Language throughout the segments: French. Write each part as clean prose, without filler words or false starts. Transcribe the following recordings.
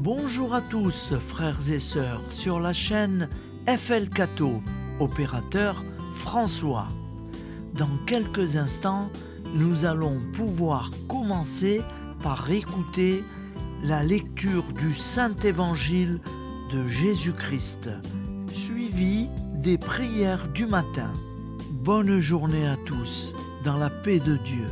Bonjour à tous, frères et sœurs, sur la chaîne FL Cato, opérateur François. Dans quelques instants, nous allons pouvoir commencer par écouter la lecture du Saint-Évangile de Jésus-Christ, suivi des prières du matin. Bonne journée à tous, dans la paix de Dieu.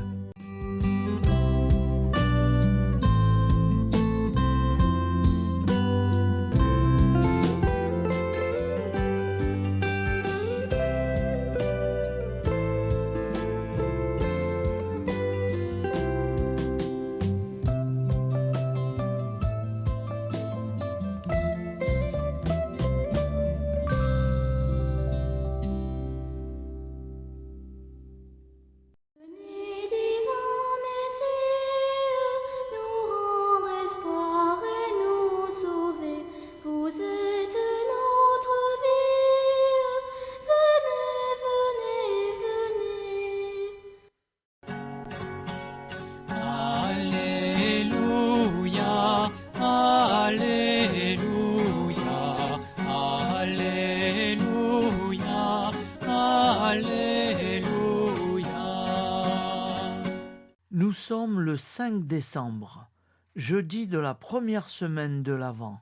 Nous sommes le 5 décembre, jeudi de la première semaine de l'Avent.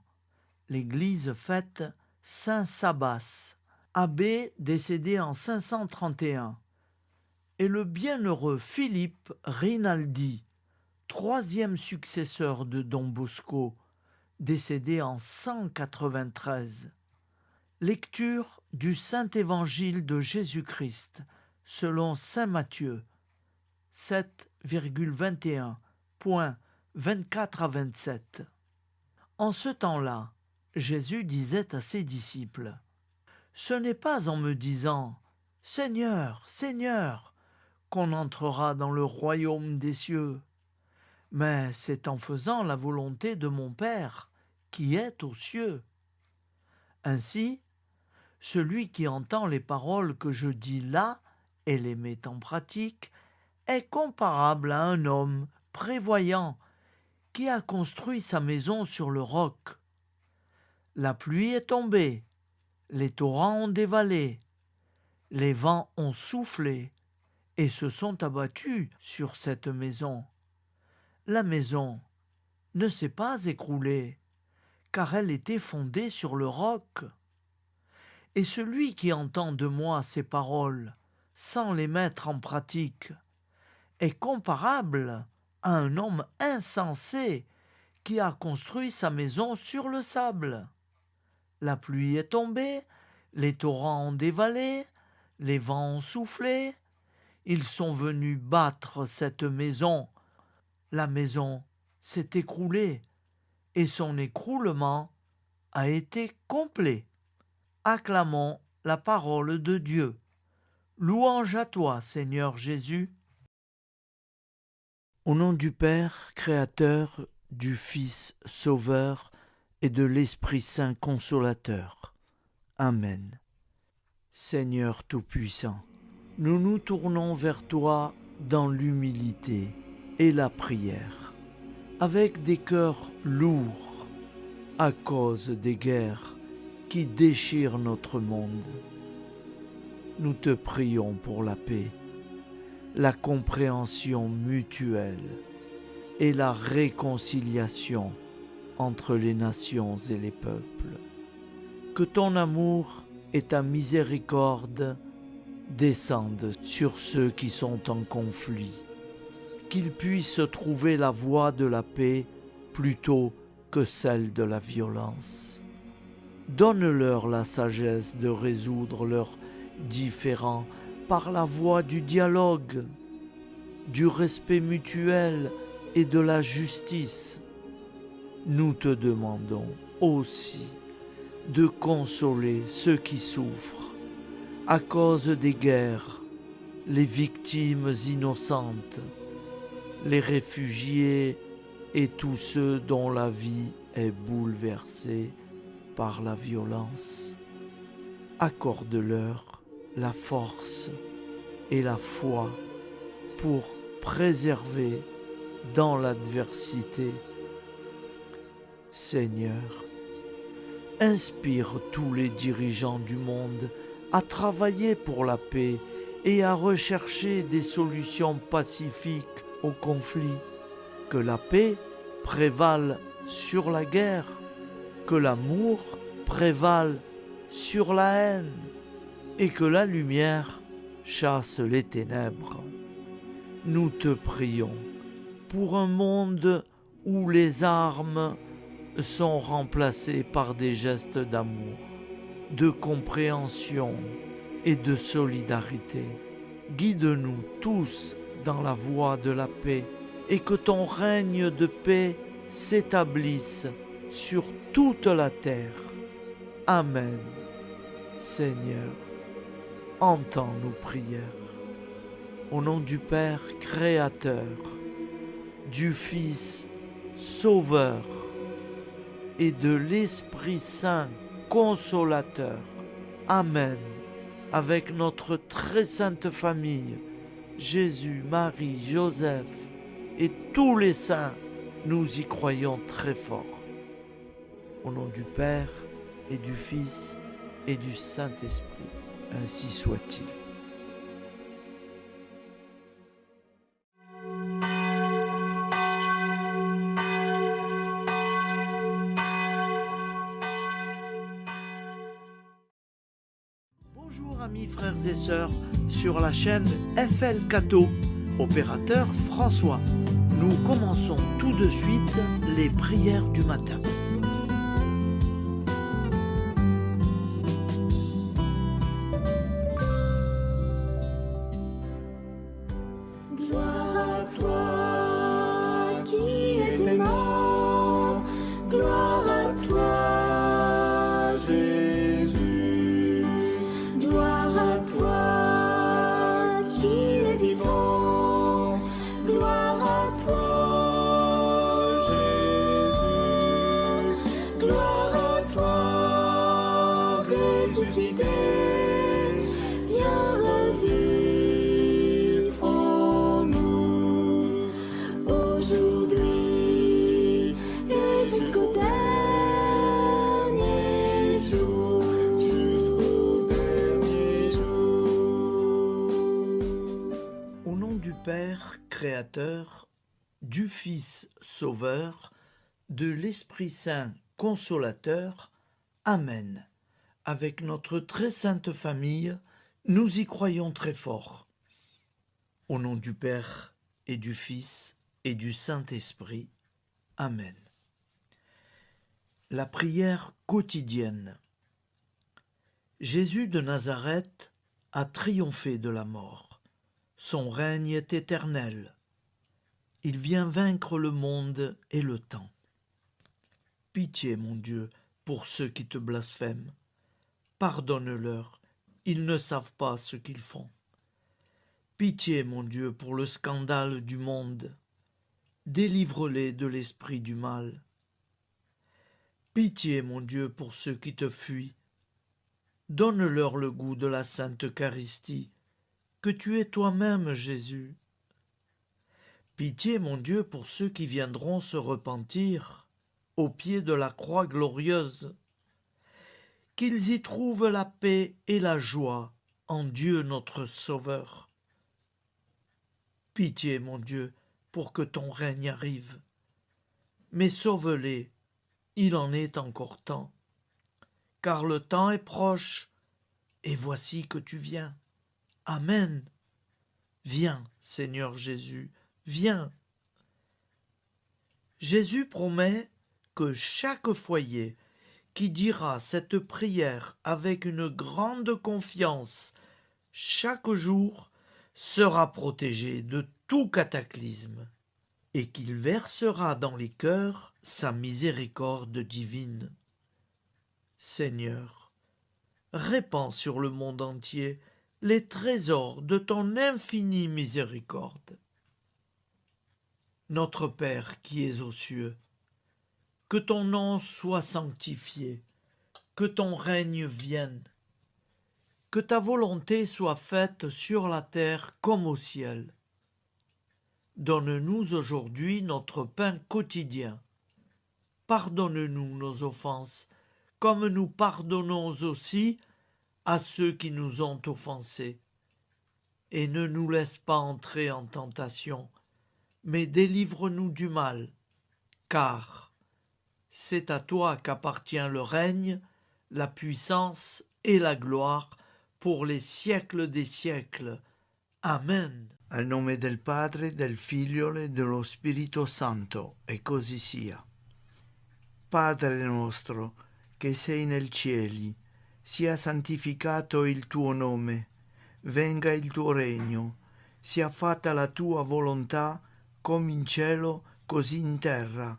L'Église fête Saint Sabas, abbé décédé en 531, et le bienheureux Philippe Rinaldi, troisième successeur de Don Bosco, décédé en 193. Lecture du Saint-Évangile de Jésus-Christ selon saint Matthieu, 7,21.24 à 27. En ce temps-là, Jésus disait à ses disciples : « Ce n'est pas en me disant « Seigneur, Seigneur » qu'on entrera dans le royaume des cieux, mais c'est en faisant la volonté de mon Père qui est aux cieux. Ainsi, celui qui entend les paroles que je dis là et les met en pratique est comparable à un homme prévoyant qui a construit sa maison sur le roc. La pluie est tombée, les torrents ont dévalé, les vents ont soufflé et se sont abattus sur cette maison. La maison ne s'est pas écroulée, car elle était fondée sur le roc. Et celui qui entend de moi ces paroles sans les mettre en pratique est comparable à un homme insensé qui a construit sa maison sur le sable. La pluie est tombée, les torrents ont dévalé, les vents ont soufflé, ils sont venus battre cette maison. La maison s'est écroulée et son écroulement a été complet. Acclamons la parole de Dieu. Louange à toi, Seigneur Jésus. Au nom du Père, Créateur, du Fils, Sauveur et de l'Esprit Saint Consolateur. Amen. Seigneur Tout-Puissant, nous nous tournons vers toi dans l'humilité et la prière, avec des cœurs lourds à cause des guerres qui déchirent notre monde. Nous te prions pour la paix, la compréhension mutuelle et la réconciliation entre les nations et les peuples. Que ton amour et ta miséricorde descendent sur ceux qui sont en conflit, qu'ils puissent trouver la voie de la paix plutôt que celle de la violence. Donne-leur la sagesse de résoudre leurs différends par la voie du dialogue, du respect mutuel et de la justice. Nous te demandons aussi de consoler ceux qui souffrent à cause des guerres, les victimes innocentes, les réfugiés et tous ceux dont la vie est bouleversée par la violence. Accorde-leur la force et la foi pour préserver dans l'adversité Seigneur, inspire tous les dirigeants du monde à travailler pour la paix et à rechercher des solutions pacifiques aux conflits. Que la paix prévale sur la guerre, que l'amour prévale sur la haine et que la lumière chasse les ténèbres. Nous te prions pour un monde où les armes sont remplacées par des gestes d'amour, de compréhension et de solidarité. Guide-nous tous dans la voie de la paix et que ton règne de paix s'établisse sur toute la terre. Amen. Seigneur, entends nos prières. Au nom du Père Créateur, du Fils Sauveur et de l'Esprit Saint Consolateur. Amen. Avec notre très sainte famille, Jésus, Marie, Joseph et tous les saints, nous y croyons très fort. Au nom du Père et du Fils et du Saint-Esprit, ainsi soit-il. Bonjour amis frères et sœurs sur la chaîne FL Cato, opérateur François. Nous commençons tout de suite les prières du matin. Gloire à toi qui étais mort, gloire à toi Jésus, gloire à toi qui es vivant, gloire à toi Jésus, gloire à toi ressuscité, viens revivre en nous aujourd'hui et jusqu'au dernier jour. Au nom du Père Créateur, du Fils Sauveur, de l'Esprit Saint Consolateur. Amen. Avec notre très sainte famille, nous y croyons très fort. Au nom du Père et du Fils et du Saint-Esprit. Amen. La prière quotidienne. Jésus de Nazareth a triomphé de la mort. Son règne est éternel. Il vient vaincre le monde et le temps. Pitié, mon Dieu, pour ceux qui te blasphèment. Pardonne-leur, ils ne savent pas ce qu'ils font. Pitié, mon Dieu, pour le scandale du monde. Délivre-les de l'esprit du mal. Pitié, mon Dieu, pour ceux qui te fuient. Donne-leur le goût de la Sainte Eucharistie, que tu es toi-même, Jésus. Pitié, mon Dieu, pour ceux qui viendront se repentir au pied de la croix glorieuse, qu'ils y trouvent la paix et la joie en Dieu notre Sauveur. Pitié, mon Dieu, pour que ton règne arrive. Mais sauve-les, il en est encore temps, car le temps est proche, et voici que tu viens. Amen. Viens, Seigneur Jésus, viens. Jésus promet que chaque foyer qui dira cette prière avec une grande confiance chaque jour sera protégé de tout cataclysme et qu'il versera dans les cœurs sa miséricorde divine. Seigneur, répands sur le monde entier les trésors de ton infinie miséricorde. Notre Père qui es aux cieux, que ton nom soit sanctifié, que ton règne vienne, que ta volonté soit faite sur la terre comme au ciel. Donne-nous aujourd'hui notre pain quotidien. pardonne-nous nos offenses, comme nous pardonnons aussi à ceux qui nous ont offensés. Et ne nous laisse pas entrer en tentation, mais délivre-nous du mal, car c'est à toi qu'appartient le règne, la puissance et la gloire pour les siècles des siècles. Amen. Al nome del Padre, del Figlio e dello Spirito Santo, e così sia. Padre nostro, che sei nel cieli, sia santificato il tuo nome, venga il tuo regno, sia fatta la tua volontà, come in cielo, così in terra.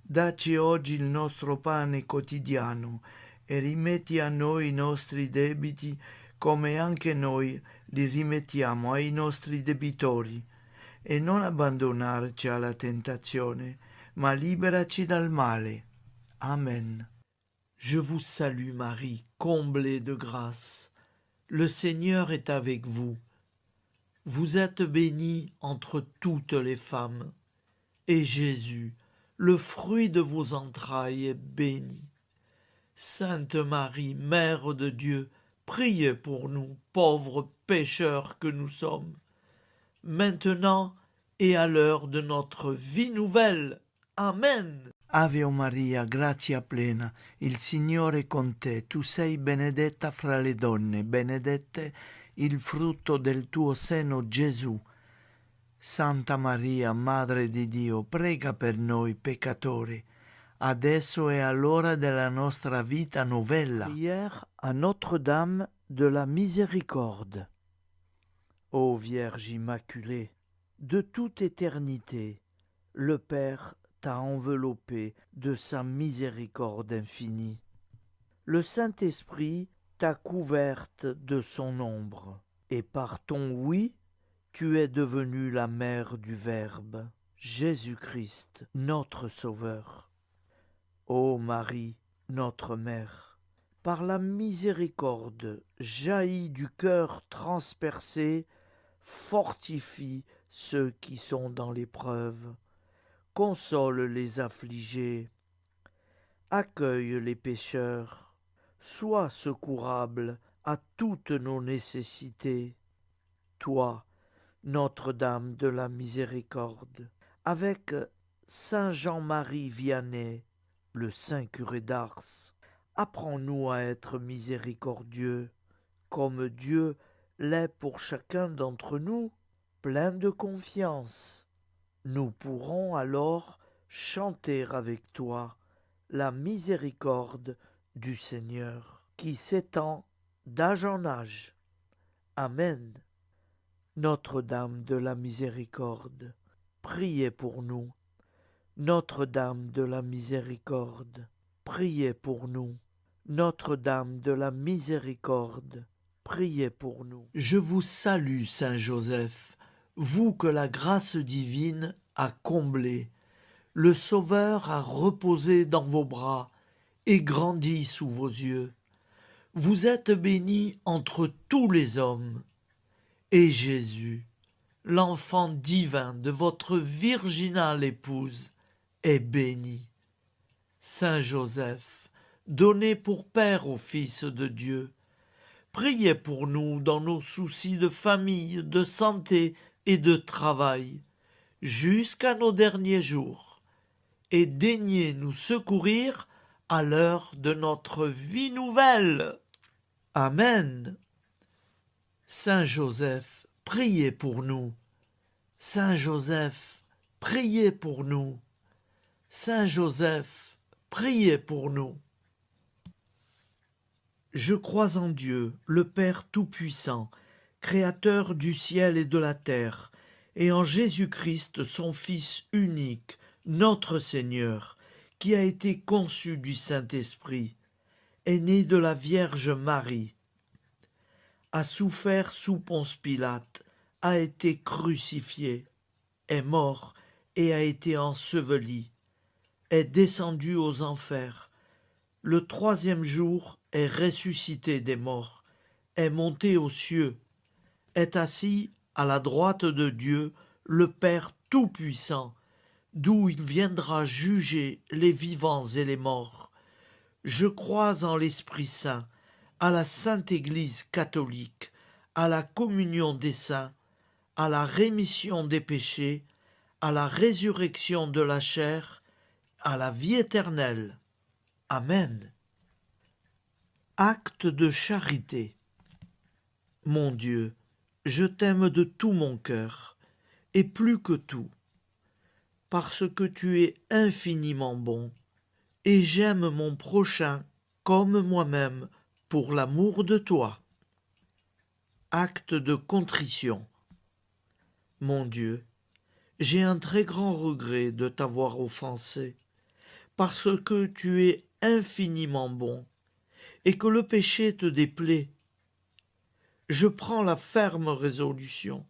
Dacci oggi il nostro pane quotidiano e rimetti a noi i nostri debiti, come anche noi li rimettiamo ai nostri debitori, e non abbandonarci alla tentazione, ma liberaci dal male. Amen. Je vous salue Marie, comblée de grâce. Le Seigneur est avec vous. Vous êtes bénie entre toutes les femmes, et Jésus, le fruit de vos entrailles, est béni. Sainte Marie, Mère de Dieu, priez pour nous, pauvres pécheurs que nous sommes, maintenant et à l'heure de notre vie nouvelle. Amen. Ave Maria, grazia plena, il Signore è con te, tu sei benedetta fra le donne, benedetto il frutto del tuo seno, Gesù. Santa Maria, Madre di Dio, prega per noi peccatori, adesso e all'ora della nostra vita novella. Prière à Notre-Dame de la Miséricorde. Ô Vierge Immaculée, De toute éternité, le Père t'a enveloppé de sa miséricorde infinie. Le Saint-Esprit t'a couverte de son ombre, et par ton oui, tu es devenue la mère du Verbe, Jésus-Christ, notre Sauveur. Ô Marie, notre Mère, par la miséricorde jaillie du cœur transpercé, fortifie ceux qui sont dans l'épreuve, console les affligés, accueille les pécheurs, sois secourable à toutes nos nécessités. Toi, Notre-Dame de la Miséricorde, avec Saint Jean-Marie Vianney, le saint curé d'Ars, apprends-nous à être miséricordieux, comme Dieu l'est pour chacun d'entre nous, plein de confiance. Nous pourrons alors chanter avec toi la miséricorde du Seigneur, qui s'étend d'âge en âge. Amen. Notre-Dame de la Miséricorde, priez pour nous. Notre-Dame de la Miséricorde, priez pour nous. Notre-Dame de la Miséricorde, priez pour nous. Je vous salue, Saint Joseph, vous que la grâce divine a comblé, le Sauveur a reposé dans vos bras et grandi sous vos yeux. Vous êtes béni entre tous les hommes, et Jésus, l'enfant divin de votre virginale épouse, est béni. Saint Joseph, donné pour Père au Fils de Dieu, priez pour nous dans nos soucis de famille, de santé et de travail, jusqu'à nos derniers jours, et daignez nous secourir à l'heure de notre vie nouvelle. Amen. Saint Joseph, priez pour nous. Saint Joseph, priez pour nous. Saint Joseph, priez pour nous. Je crois en Dieu, le Père Tout-Puissant, Créateur du ciel et de la terre, et en Jésus-Christ, son Fils unique, notre Seigneur, qui a été conçu du Saint-Esprit, est né de la Vierge Marie, a souffert sous Ponce Pilate, a été crucifié, est mort et a été enseveli, est descendu aux enfers, le troisième jour est ressuscité des morts, est monté aux cieux, est assis à la droite de Dieu, le Père Tout-Puissant, d'où il viendra juger les vivants et les morts. Je crois en l'Esprit Saint, à la Sainte Église catholique, à la communion des saints, à la rémission des péchés, à la résurrection de la chair, à la vie éternelle. Amen. Acte de charité. Mon Dieu, je t'aime de tout mon cœur, et plus que tout, parce que tu es infiniment bon, et j'aime mon prochain comme moi-même pour l'amour de toi. Acte de contrition. Mon Dieu, j'ai un très grand regret de t'avoir offensé, parce que tu es infiniment bon, et que le péché te déplaît. Je prends la ferme résolution,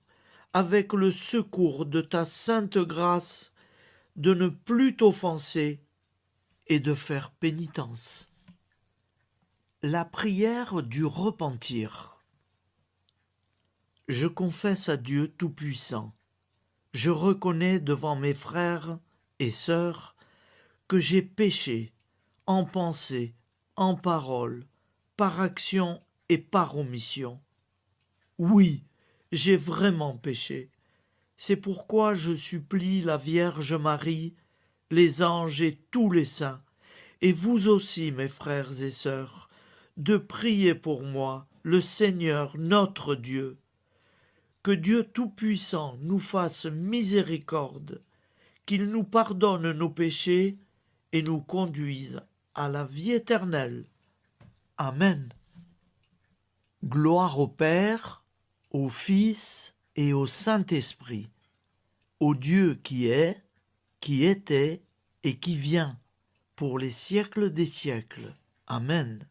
avec le secours de ta sainte grâce, de ne plus t'offenser et de faire pénitence. La prière du repentir. Je confesse à Dieu Tout-Puissant, je reconnais devant mes frères et sœurs que j'ai péché en pensée, en parole, par action et par omission. Oui, j'ai vraiment péché. C'est pourquoi je supplie la Vierge Marie, les anges et tous les saints, et vous aussi, mes frères et sœurs, de prier pour moi, le Seigneur notre Dieu. Que Dieu Tout-Puissant nous fasse miséricorde, qu'il nous pardonne nos péchés et nous conduise à la vie éternelle. Amen. Gloire au Père, au Fils et au Saint-Esprit, au Dieu qui est, qui était et qui vient, pour les siècles des siècles. Amen.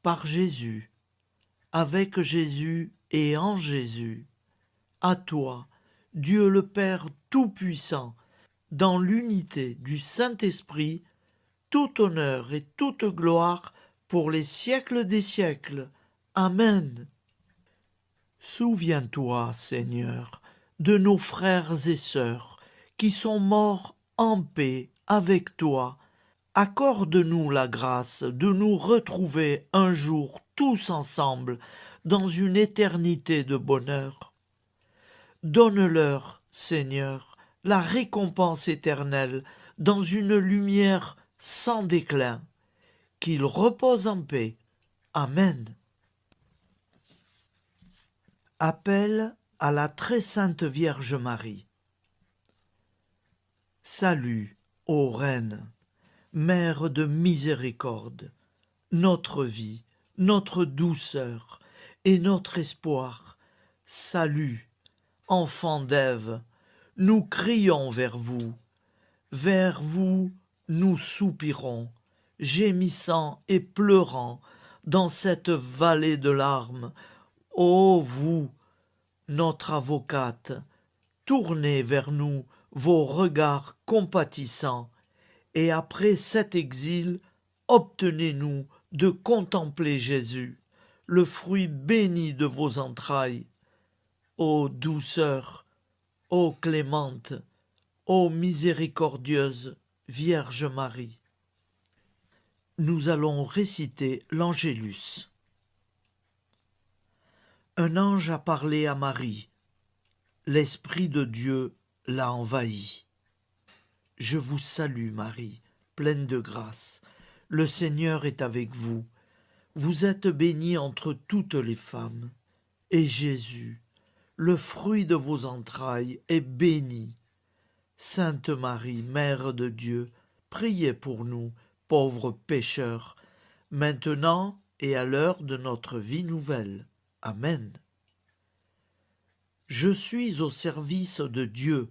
Par Jésus, avec Jésus et en Jésus, à toi, Dieu le Père Tout-Puissant, dans l'unité du Saint-Esprit, tout honneur et toute gloire pour les siècles des siècles. Amen. Souviens-toi, Seigneur, de nos frères et sœurs qui sont morts en paix avec toi. Accorde-nous la grâce de nous retrouver un jour tous ensemble dans une éternité de bonheur. Donne-leur, Seigneur, la récompense éternelle dans une lumière sans déclin. Qu'ils reposent en paix. Amen. Appel à la très sainte Vierge Marie. Salut, ô Reine, Mère de miséricorde, notre vie, notre douceur et notre espoir. Salut, enfants d'Ève, nous crions vers vous. Vers vous, nous soupirons, gémissant et pleurant dans cette vallée de larmes. Ô vous, notre avocate, tournez vers nous vos regards compatissants, et après cet exil, obtenez-nous de contempler Jésus, le fruit béni de vos entrailles. Ô douceur, ô clémente, ô miséricordieuse Vierge Marie. Nous allons réciter l'Angélus. Un ange a parlé à Marie. L'Esprit de Dieu l'a envahie. Je vous salue, Marie, pleine de grâce. Le Seigneur est avec vous. Vous êtes bénie entre toutes les femmes. Et Jésus, le fruit de vos entrailles, est béni. Sainte Marie, Mère de Dieu, priez pour nous, pauvres pécheurs, maintenant et à l'heure de notre vie nouvelle. Amen. Je suis au service de Dieu.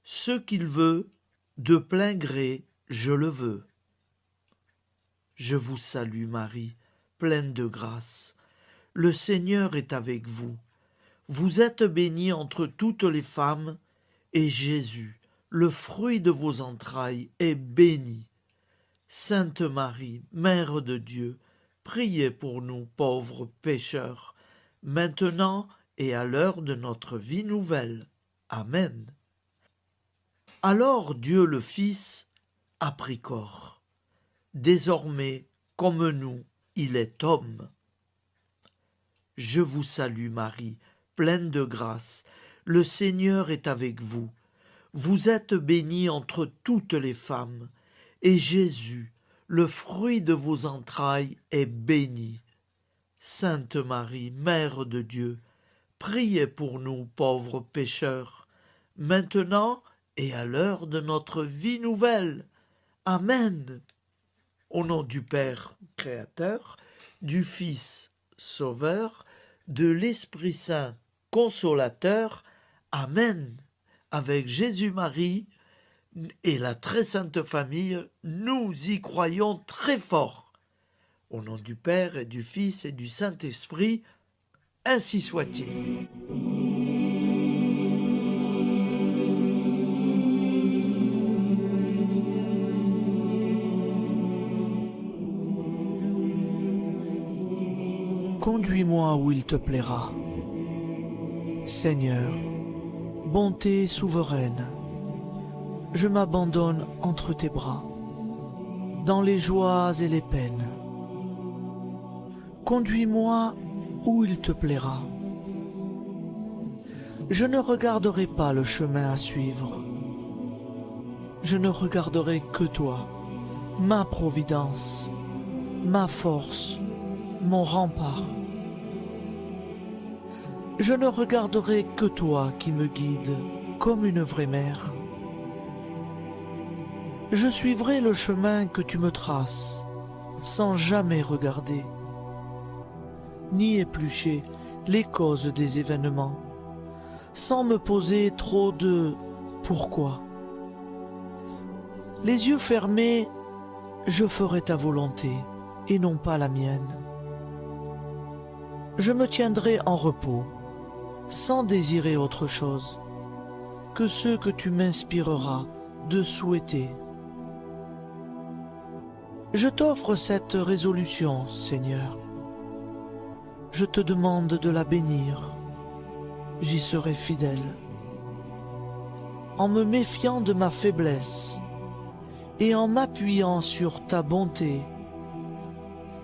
Ce qu'il veut, de plein gré, je le veux. Je vous salue Marie, pleine de grâce. Le Seigneur est avec vous. Vous êtes bénie entre toutes les femmes, et Jésus, le fruit de vos entrailles, est béni. Sainte Marie, Mère de Dieu, priez pour nous pauvres pécheurs, maintenant et à l'heure de notre vie nouvelle. Amen. Alors Dieu le Fils a pris corps. Désormais, comme nous, il est homme. Je vous salue Marie, pleine de grâce. Le Seigneur est avec vous. Vous êtes bénie entre toutes les femmes, et Jésus, le fruit de vos entrailles, est béni. Sainte Marie, Mère de Dieu, priez pour nous pauvres pécheurs, maintenant et à l'heure de notre vie nouvelle. Amen. Au nom du Père Créateur, du Fils Sauveur, de l'Esprit Saint Consolateur. Amen. Avec Jésus-Marie et la très sainte famille, nous y croyons très fort. Au nom du Père et du Fils et du Saint-Esprit, ainsi soit-il. Conduis-moi où il te plaira. Seigneur, bonté souveraine, je m'abandonne entre tes bras, dans les joies et les peines. Conduis-moi où il te plaira. Je ne regarderai pas le chemin à suivre. Je ne regarderai que toi, ma providence, ma force, mon rempart. Je ne regarderai que toi qui me guides comme une vraie mère. Je suivrai le chemin que tu me traces, sans jamais regarder, ni éplucher les causes des événements, sans me poser trop de « pourquoi ». Les yeux fermés, je ferai ta volonté et non pas la mienne. Je me tiendrai en repos, sans désirer autre chose que ce que tu m'inspireras de souhaiter. Je t'offre cette résolution, Seigneur. Je te demande de la bénir. J'y serai fidèle. En me méfiant de ma faiblesse et en m'appuyant sur ta bonté,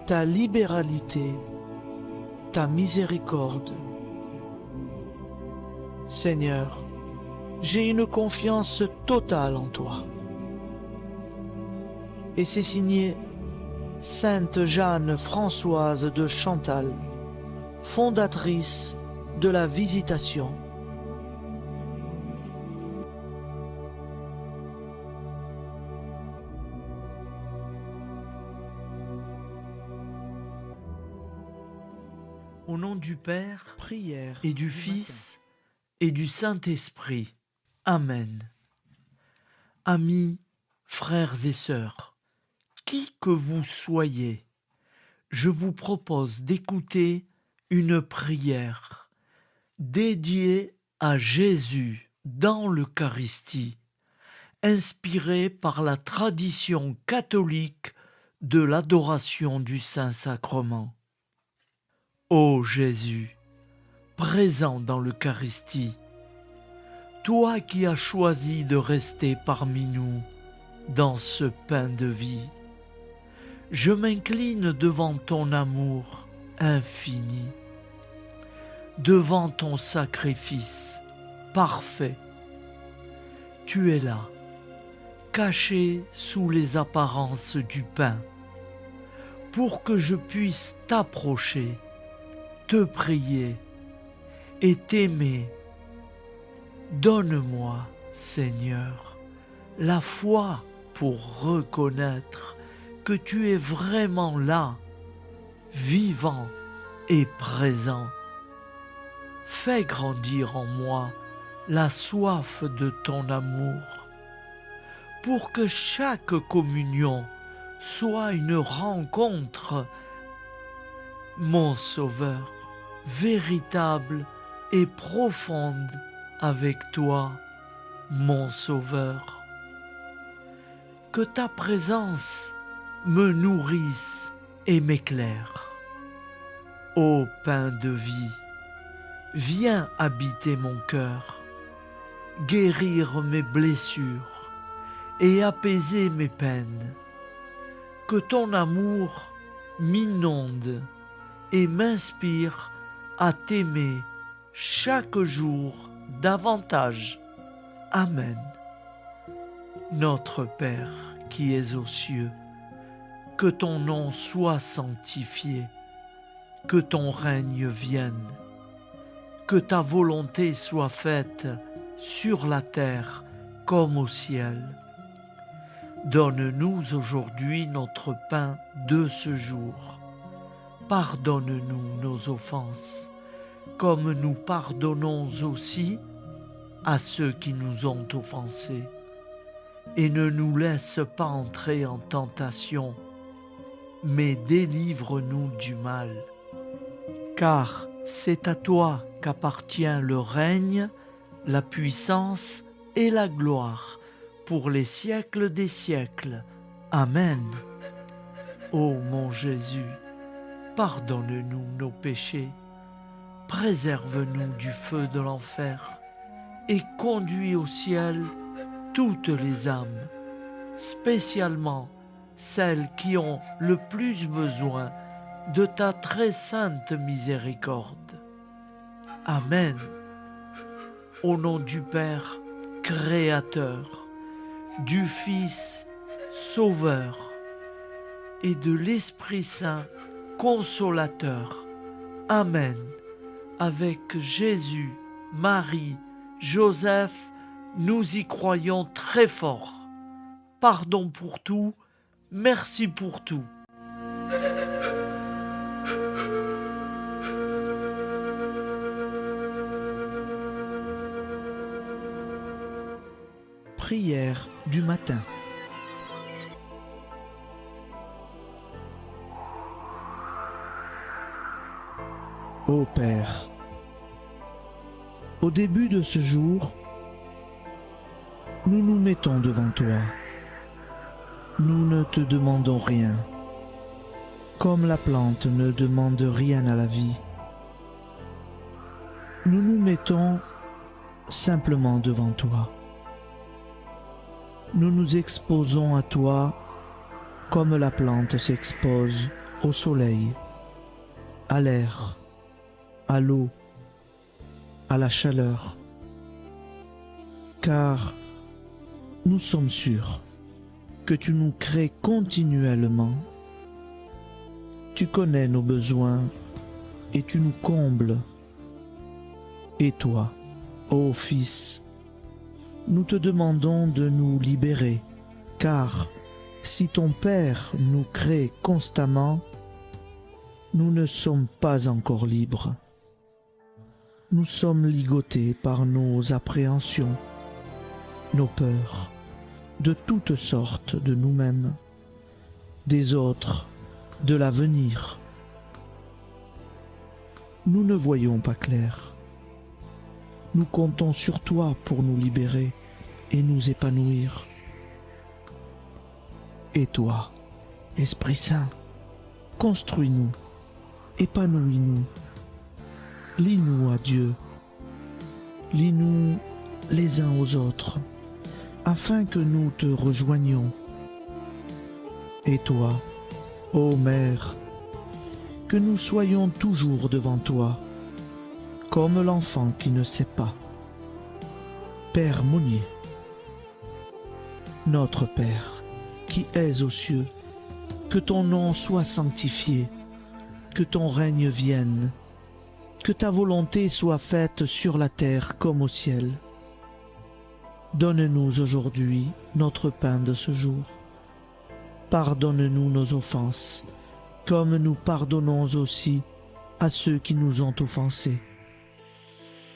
ta libéralité, ta miséricorde. Seigneur, j'ai une confiance totale en toi. Et c'est signé Sainte Jeanne Françoise de Chantal, fondatrice de la Visitation. Au nom du Père, prière, et du Fils, et du Saint-Esprit. Amen. Amis, frères et sœurs, qui que vous soyez, je vous propose d'écouter une prière dédiée à Jésus dans l'Eucharistie, inspirée par la tradition catholique de l'adoration du Saint-Sacrement. Ô Jésus, présent dans l'Eucharistie, toi qui as choisi de rester parmi nous dans ce pain de vie, je m'incline devant ton amour infini, devant ton sacrifice parfait. Tu es là, caché sous les apparences du pain, pour que je puisse t'approcher, te prier et t'aimer. Donne-moi, Seigneur, la foi pour reconnaître que tu es vraiment là, vivant et présent. Fais grandir en moi la soif de ton amour, pour que chaque communion soit une rencontre, mon Sauveur, véritable et profonde avec toi, mon Sauveur. Que ta présence me nourrisse et m'éclaire. Ô pain de vie, viens habiter mon cœur. guérir mes blessures et apaiser mes peines. Que ton amour m'inonde et m'inspire à t'aimer chaque jour davantage. Amen. Notre Père qui es aux cieux, que ton nom soit sanctifié, que ton règne vienne, que ta volonté soit faite sur la terre comme au ciel. Donne-nous aujourd'hui notre pain de ce jour. Pardonne-nous nos offenses, comme nous pardonnons aussi à ceux qui nous ont offensés. Et ne nous laisse pas entrer en tentation, mais délivre-nous du mal. Car c'est à toi qu'appartient le règne, la puissance et la gloire pour les siècles des siècles. Amen. Ô mon Jésus, pardonne-nous nos péchés, préserve-nous du feu de l'enfer et conduis au ciel toutes les âmes, spécialement celles qui ont le plus besoin de ta très sainte miséricorde. Amen. Au nom du Père Créateur, du Fils Sauveur et de l'Esprit Saint Consolateur. Amen. Avec Jésus, Marie, Joseph, nous y croyons très fort. Pardon pour tout, merci pour tout. Prière du matin. Ô Père, au début de ce jour, nous nous mettons devant toi. Nous ne te demandons rien, comme la plante ne demande rien à la vie. Nous nous mettons simplement devant toi. Nous nous exposons à toi comme la plante s'expose au soleil, à l'air, à l'eau, à la chaleur. Car nous sommes sûrs que tu nous crées continuellement. Tu connais nos besoins et tu nous combles. Et toi, ô Fils, nous te demandons de nous libérer, car si ton Père nous crée constamment, nous ne sommes pas encore libres. Nous sommes ligotés par nos appréhensions, nos peurs, de toutes sortes de nous-mêmes, des autres, de l'avenir. Nous ne voyons pas clair. Nous comptons sur toi pour nous libérer et nous épanouir. Et toi, Esprit Saint, construis-nous, épanouis-nous, lie-nous à Dieu, lie-nous les uns aux autres, afin que nous te rejoignions. Et toi, ô Mère, que nous soyons toujours devant toi, comme l'enfant qui ne sait pas. Père Monnier, notre Père, qui es aux cieux, que ton nom soit sanctifié, que ton règne vienne, que ta volonté soit faite sur la terre comme au ciel. Donne-nous aujourd'hui notre pain de ce jour. Pardonne-nous nos offenses, comme nous pardonnons aussi à ceux qui nous ont offensés.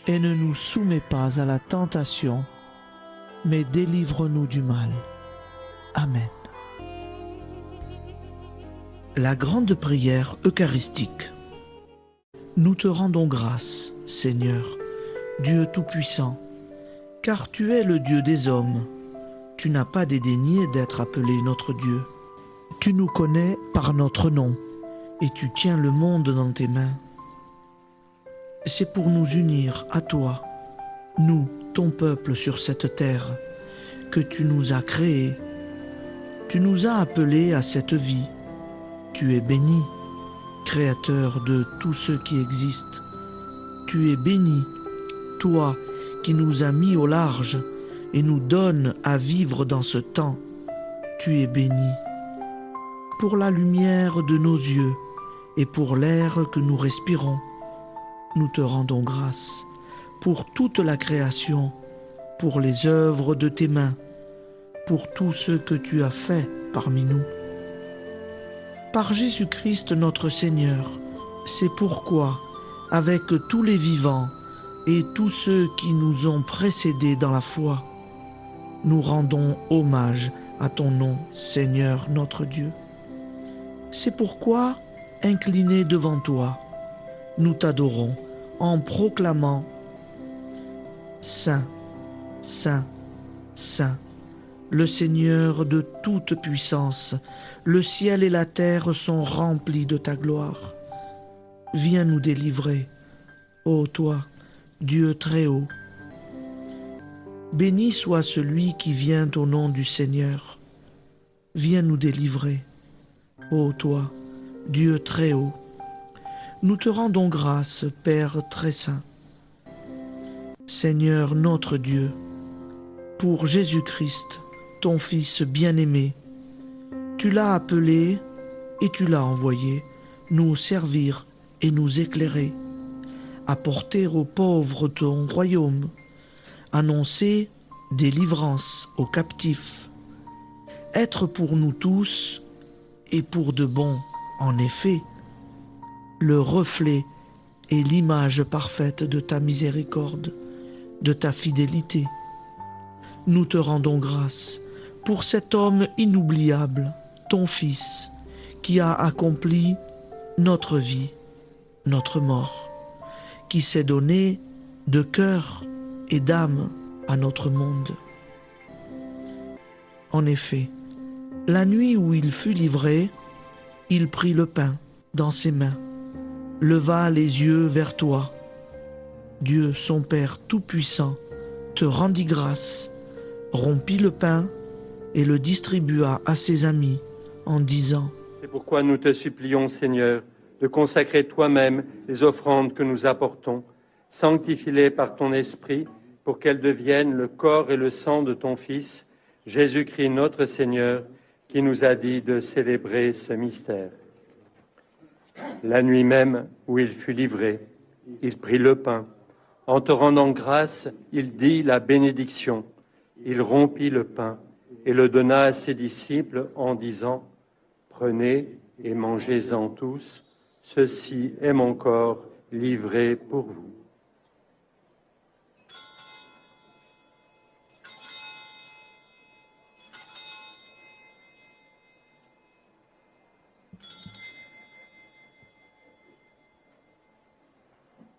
Et ne nous soumets pas à la tentation, mais délivre-nous du mal. Amen. La grande prière eucharistique. Nous te rendons grâce, Seigneur, Dieu Tout-Puissant, car tu es le Dieu des hommes. Tu n'as pas dédaigné d'être appelé notre Dieu. Tu nous connais par notre nom, et tu tiens le monde dans tes mains. C'est pour nous unir à toi, nous, ton peuple sur cette terre que tu nous as créés. Tu nous as appelés à cette vie. Tu es béni, Créateur de tout ce qui existe. Tu es béni, toi qui nous as mis au large et nous donnes à vivre dans ce temps. Tu es béni. Pour la lumière de nos yeux et pour l'air que nous respirons, nous te rendons grâce. Pour toute la création, pour les œuvres de tes mains, pour tout ce que tu as fait parmi nous. Par Jésus-Christ notre Seigneur, c'est pourquoi, avec tous les vivants et tous ceux qui nous ont précédés dans la foi, nous rendons hommage à ton nom, Seigneur notre Dieu. C'est pourquoi, inclinés devant toi, nous t'adorons en proclamant « Saint, Saint, Saint ». Le Seigneur de toute puissance, le ciel et la terre sont remplis de ta gloire. Viens nous délivrer, ô toi, Dieu très haut. Béni soit celui qui vient au nom du Seigneur. Viens nous délivrer, ô toi, Dieu très haut. Nous te rendons grâce, Père très saint. Seigneur notre Dieu, pour Jésus-Christ, ton Fils bien-aimé, tu l'as appelé et tu l'as envoyé nous servir et nous éclairer, apporter aux pauvres ton royaume, annoncer délivrance aux captifs, être pour nous tous et pour de bon, en effet, le reflet et l'image parfaite de ta miséricorde, de ta fidélité. Nous te rendons grâce pour cet homme inoubliable, ton Fils, qui a accompli notre vie, notre mort, qui s'est donné de cœur et d'âme à notre monde. En effet, la nuit où il fut livré, il prit le pain dans ses mains, leva les yeux vers toi. Dieu, son Père Tout-Puissant, te rendit grâce, rompit le pain et le distribua à ses amis en disant : C'est pourquoi nous te supplions, Seigneur, de consacrer toi-même les offrandes que nous apportons. Sanctifie-les par ton Esprit pour qu'elles deviennent le corps et le sang de ton Fils, Jésus-Christ notre Seigneur, qui nous a dit de célébrer ce mystère. La nuit même où il fut livré, il prit le pain. En te rendant grâce, il dit la bénédiction. Il rompit le pain et le donna à ses disciples en disant : Prenez et mangez-en tous, ceci est mon corps livré pour vous.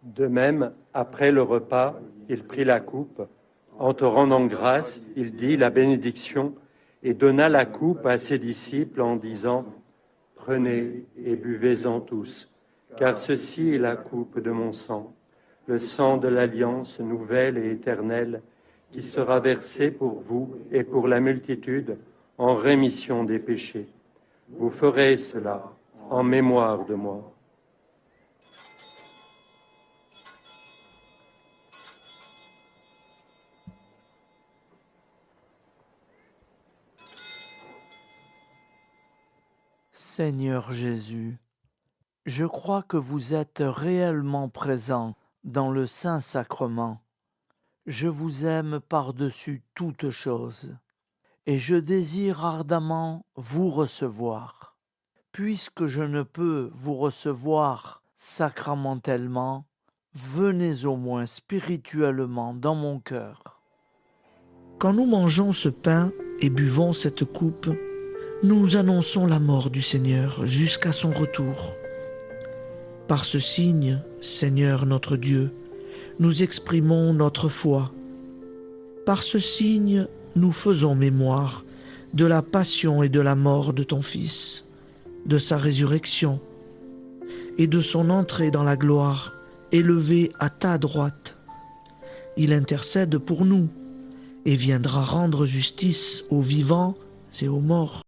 De même, après le repas, il prit la coupe. En te rendant grâce, il dit la bénédiction et donna la coupe à ses disciples en disant : Prenez et buvez-en tous, car ceci est la coupe de mon sang, le sang de l'alliance nouvelle et éternelle, qui sera versé pour vous et pour la multitude en rémission des péchés. Vous ferez cela en mémoire de moi. Seigneur Jésus, je crois que vous êtes réellement présent dans le Saint-Sacrement. Je vous aime par-dessus toute chose et je désire ardemment vous recevoir. Puisque je ne peux vous recevoir sacramentellement, venez au moins spirituellement dans mon cœur. Quand nous mangeons ce pain et buvons cette coupe, nous annonçons la mort du Seigneur jusqu'à son retour. Par ce signe, Seigneur notre Dieu, nous exprimons notre foi. Par ce signe, nous faisons mémoire de la passion et de la mort de ton Fils, de sa résurrection et de son entrée dans la gloire, élevé à ta droite. il intercède pour nous et viendra rendre justice aux vivants et aux morts.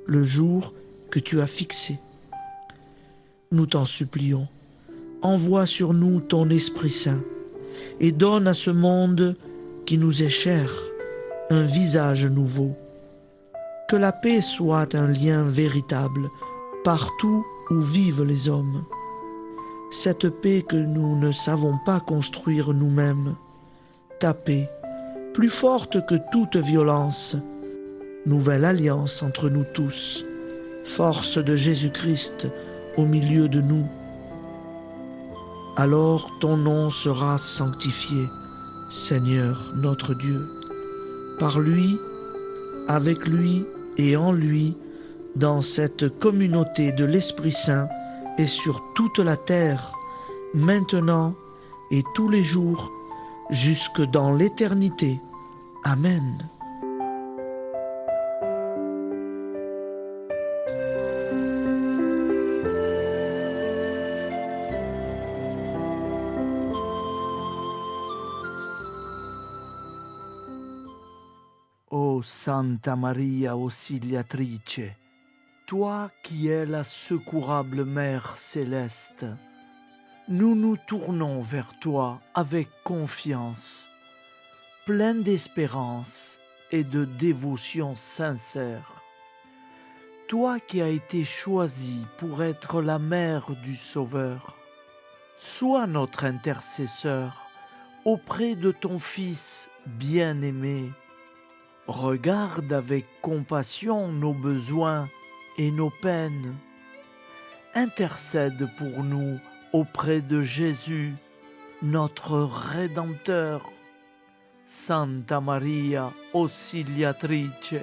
Le jour que tu as fixé. Nous t'en supplions, envoie sur nous ton Esprit Saint et donne à ce monde qui nous est cher un visage nouveau. Que la paix soit un lien véritable partout où vivent les hommes. Cette paix que nous ne savons pas construire nous-mêmes. Ta paix, plus forte que toute violence. Nouvelle alliance entre nous tous. Force de Jésus-Christ au milieu de nous. Alors ton nom sera sanctifié, Seigneur notre Dieu. Par lui, avec lui et en lui, dans cette communauté de l'Esprit Saint et sur toute la terre, maintenant et tous les jours, jusque dans l'éternité. Amen. Ô Santa Maria Auxiliatrice, toi qui es la secourable Mère céleste, nous nous tournons vers toi avec confiance, plein d'espérance et de dévotion sincère. Toi qui as été choisie pour être la mère du Sauveur, sois notre intercesseur auprès de ton Fils bien-aimé. Regarde avec compassion nos besoins et nos peines. Intercède pour nous auprès de Jésus, notre Rédempteur. Santa Maria Auxiliatrice,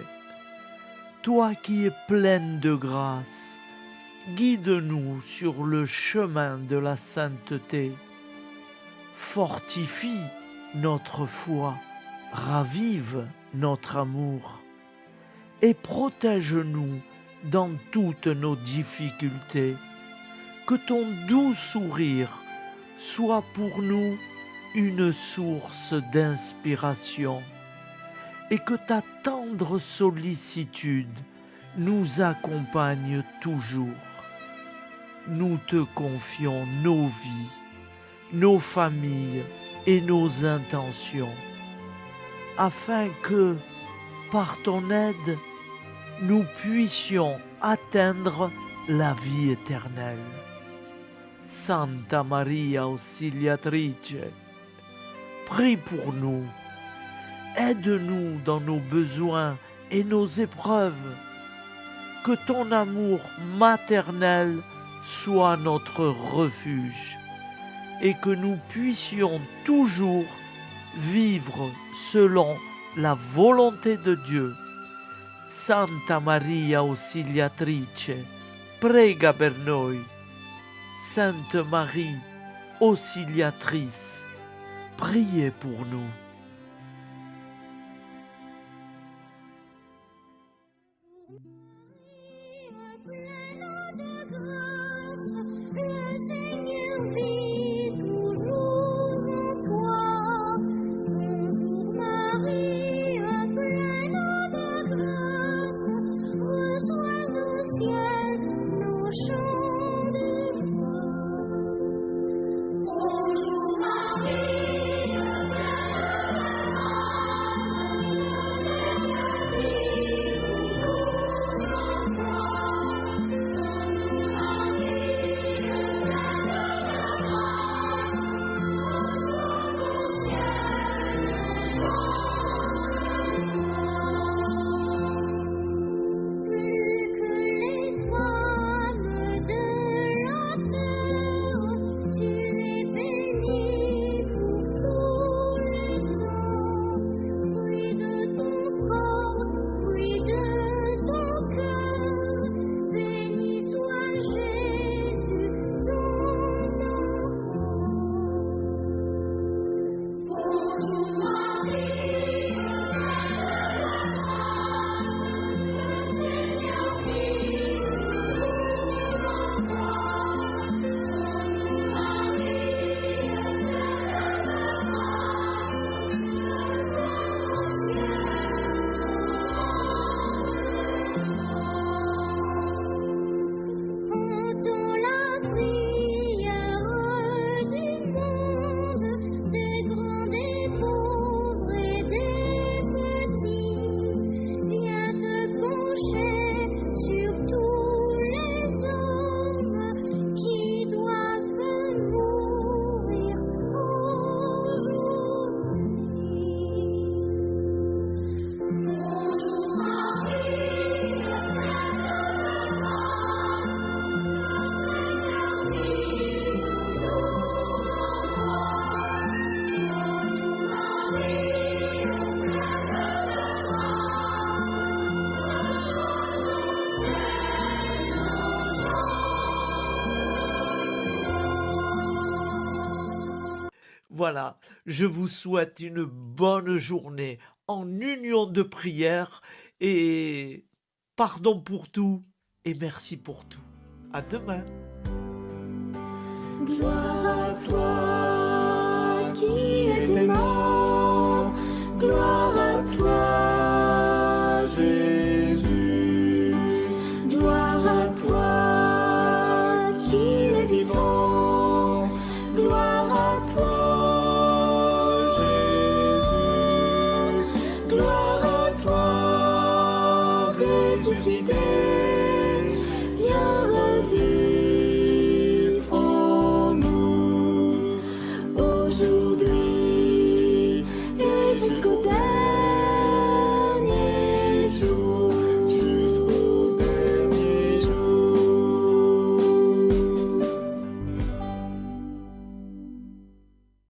toi qui es pleine de grâce, guide-nous sur le chemin de la sainteté. Fortifie notre foi, ravive notre amour et protège-nous dans toutes nos difficultés. Que ton doux sourire soit pour nous une source d'inspiration et que ta tendre sollicitude nous accompagne toujours. Nous te confions nos vies, nos familles et nos intentions, afin que, par ton aide, nous puissions atteindre la vie éternelle. Santa Maria Auxiliatrice, prie pour nous, aide-nous dans nos besoins et nos épreuves, que ton amour maternel soit notre refuge et que nous puissions toujours vivre selon la volonté de Dieu. Santa Maria Auxiliatrice, prega per noi. Sainte Marie, Auxiliatrice, priez pour nous. Voilà, je vous souhaite une bonne journée en union de prière et pardon pour tout et merci pour tout. À demain. Gloire à toi qui es mort, gloire à toi Jésus, gloire à toi qui es vivant, gloire à toi Jésus, gloire à toi ressuscité.